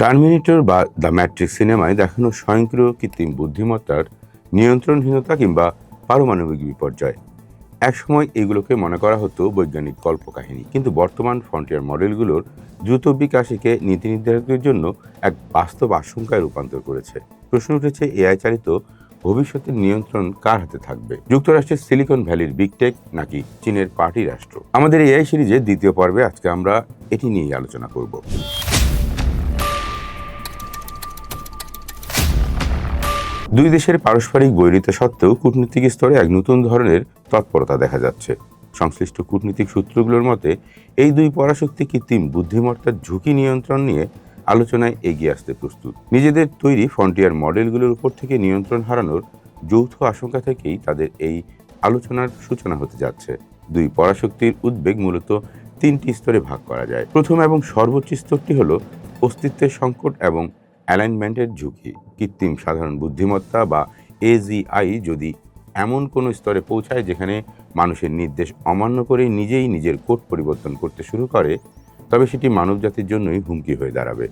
Terminator বা the matrix সিনেমায় দেখানো স্বয়ংক্রিয় কৃত্রিম বুদ্ধিমত্তার নিয়ন্ত্রণহীনতা কিংবা পারমাণবিক বিপর্যয়, একসময় এগুলোকে মনে করা হতো বৈজ্ঞানিক কল্পকাহিনী, কিন্তু বর্তমান ফ্রন্টিয়ার মডেলগুলোর দ্রুত বিকাশকে নীতি নির্ধারকদের জন্য এক বাস্তব আশঙ্কায় রূপান্তর করেছে। প্রশ্ন উঠেছে, এআই চালিত ভবিষ্যতের নিয়ন্ত্রণ কার হাতে থাকবে? যুক্তরাষ্ট্রের সিলিকন ভ্যালির বিগ টেক নাকি চীনের পার্টি রাষ্ট্র? আমাদের এআই সিরিজের দ্বিতীয় পর্বে আজকে আমরা এটি নিয়েই আলোচনা করব। দুই দেশের পারস্পরিক বৈরিতা সত্ত্বেও কূটনীতিক স্তরে এক নতুন ধরনের তৎপরতা দেখা যাচ্ছে। সংশ্লিষ্ট কূটনীতিক সূত্রগুলোর মতে, এই দুই পরাশক্তি কৃত্রিম বুদ্ধিমত্তার ঝুঁকি নিয়ন্ত্রণ নিয়ে আলোচনায় এগিয়ে আসতে প্রস্তুত। নিজেদের তৈরি ফ্রন্টিয়ার মডেলগুলোর উপর থেকে নিয়ন্ত্রণ হারানোর যৌথ আশঙ্কা থেকেই তাদের এই আলোচনার সূচনা হতে যাচ্ছে। দুই পরাশক্তির উদ্বেগ মূলত তিনটি স্তরে ভাগ করা যায়। প্রথম এবং সর্বোচ্চ স্তরটি হলো অস্তিত্বের সংকট এবং অ্যালাইনমেন্টের ঝুঁকি। কৃত্রিম সাধারণ বুদ্ধিমত্তা বা এজিআই যদি এমন কোনো স্তরে পৌঁছায় যেখানে মানুষের নির্দেশ অমান্য করে নিজেই নিজের কোড পরিবর্তন করতে শুরু করে, তবে সেটি মানবজাতির জন্যই হুমকি হয়ে দাঁড়াবে।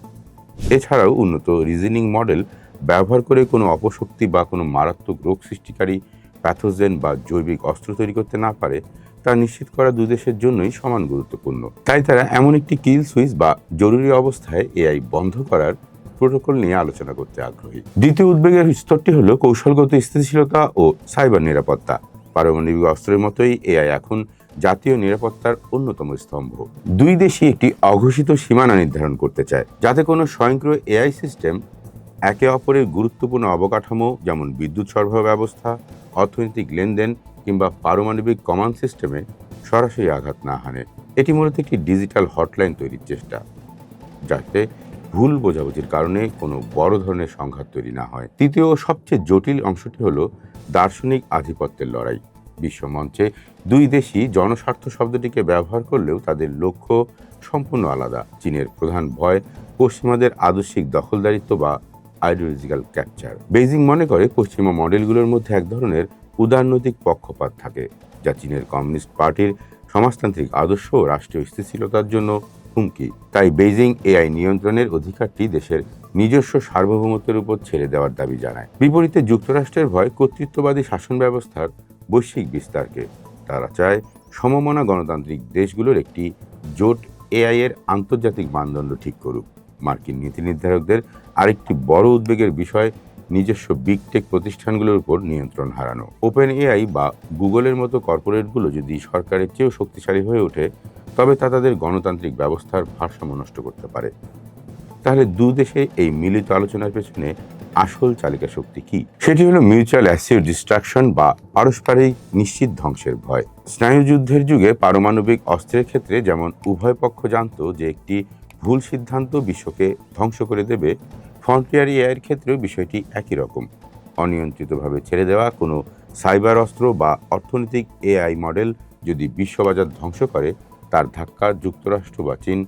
এছাড়াও উন্নত রিজনিং মডেল ব্যবহার করে কোনো অপশক্তি বা কোনো মারাত্মক রোগ সৃষ্টিকারী প্যাথোজেন বা জৈবিক অস্ত্র তৈরি করতে না পারে তা নিশ্চিত করা দুই দেশের জন্যই সমান গুরুত্বপূর্ণ। তাই তারা এমন একটি কিল সুইচ বা জরুরি অবস্থায় এআই বন্ধ করার প্রোটোকল নিয়ে আলোচনা করতে আগ্রহী। দ্বিতীয় উদ্বেগের স্তরটি হলো কৌশলগত স্থিতিশীলতা ও সাইবার নিরাপত্তা। পারমাণবিক অস্ত্রের মতোই এআই এখন জাতীয় নিরাপত্তার অন্যতম স্তম্ভ। দুই দেশই একটি অঘোষিত সীমানা নির্ধারণ করতে চায়, যাতে কোনো স্বয়ংক্রিয় এআই সিস্টেম একে অপরের গুরুত্বপূর্ণ অবকাঠামো যেমন বিদ্যুৎ সরবরাহ ব্যবস্থা, অর্থনৈতিক লেনদেন কিংবা পারমাণবিক কমান্ড সিস্টেমে সরাসরি আঘাত না হানে। এটি মূলত একটি ডিজিটাল হটলাইন তৈরির চেষ্টা, যাতে ভুল বোঝাবুঝির কারণে কোনো বড় ধরনের সংঘাত তৈরি না হয়। তৃতীয় ও সবচেয়ে জটিল অংশটি হলো দার্শনিক আধিপত্যের লড়াই। বিশ্বমঞ্চে দুই দেশই জনস্বার্থ শব্দটিকে ব্যবহার করলেও তাদের লক্ষ্য সম্পূর্ণ আলাদা। চীনের প্রধান ভয় পশ্চিমাদের আদর্শিক দখলদারিত্ব বা আইডিওলজিক্যাল ক্যাপচার। বেইজিং মনে করে পশ্চিমা মডেলগুলোর মধ্যে এক ধরনের উদারনৈতিক পক্ষপাত থাকে, যা চীনের কমিউনিস্ট পার্টির সমাজতান্ত্রিক আদর্শ ও রাষ্ট্রীয় স্থিতিশীলতার জন্য হুমকি। তাই বেইজিং এআই নিয়ন্ত্রণের অধিকারটি দেশের নিজস্ব সার্বভৌমত্বের উপর ছেড়ে দেওয়ার দাবি জানায়। বিপরীতে যুক্তরাষ্ট্রের ভয় কর্তৃত্ববাদী শাসন ব্যবস্থার বৈশ্বিক বিস্তারকে। তারা চায় সমমনা গণতান্ত্রিক দেশগুলোর একটি জোট এআই এর আন্তর্জাতিক মানদণ্ড ঠিক করুক। মার্কিন নীতি নির্ধারকদের আরেকটি বড় উদ্বেগের বিষয় নিজস্ব বিগ টেক প্রতিষ্ঠানগুলোর উপর নিয়ন্ত্রণ হারানো। ওপেন এআই বা গুগলের মতো কর্পোরেটগুলো যদি সরকারের চেয়েও শক্তিশালী হয়ে ওঠে, তবে তা তাদের গণতান্ত্রিক ব্যবস্থার ভারসাম্য নষ্ট করতে পারে। তাহলে দু দেশে এই মিলিত আলোচনার পেছনে আসল চালিকা শক্তি কি? সেটি হলো মিউচুয়াল অ্যাসিড ডিস্ট্রাকশন বা পারস্পরিক নিশ্চিত ধ্বংসের ভয়। স্নায়ুযুদ্ধের যুগে পারমাণবিক অস্ত্রের ক্ষেত্রে যেমন উভয় পক্ষ জানত যে একটি ভুল সিদ্ধান্ত বিশ্বকে ধ্বংস করে দেবে, ফ্রন্টিয়ার এআইয়ের ক্ষেত্রেও বিষয়টি একই রকম। অনিয়ন্ত্রিতভাবে ছেড়ে দেওয়া কোনো সাইবার অস্ত্র বা অর্থনৈতিক এআই মডেল যদি বিশ্ববাজার ধ্বংস করে, তার ধাক্কা যুক্তরাষ্ট্র বা চীন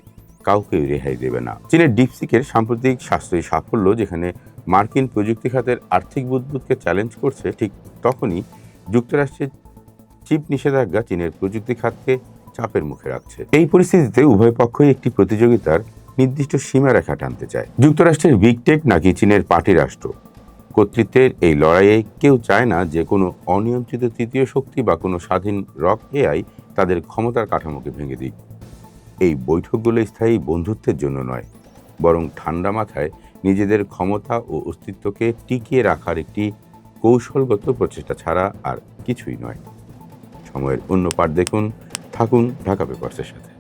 কাউকেই রেহাই দেবে না। চীনের ডিপসিকের সাম্প্রতিক সাশ্রয়ী সাফল্য যেখানে মার্কিন প্রযুক্তি খাতের আর্থিক বুদবুদকে চ্যালেঞ্জ করছে, ঠিক তখনই যুক্তরাষ্ট্রের চিপ নিষেধাজ্ঞা চীনের প্রযুক্তি খাতকে চাপের মুখে রাখছে। এই পরিস্থিতিতে উভয় পক্ষই একটি প্রতিযোগিতার নির্দিষ্ট সীমারেখা টানতে চায়। যুক্তরাষ্ট্রের বিগ টেক নাকি চীনের পার্টি রাষ্ট্র? কর্তৃত্বের এই লড়াইয়ে কেউ চায় না যে কোনো অনিয়ন্ত্রিত তৃতীয় শক্তি বা কোনো স্বাধীন রক এআই তাদের ক্ষমতার কাঠামোকে ভেঙে দিক। এই বৈঠকগুলো স্থায়ী বন্ধুত্বের জন্য নয়, বরং ঠান্ডা মাথায় নিজেদের ক্ষমতা ও অস্তিত্বকে টিকিয়ে রাখার একটি কৌশলগত প্রচেষ্টা ছাড়া আর কিছুই নয়। সময়ের অন্য পাঠ দেখুন। থাকুন ঢাকা পেপারসের সাথে।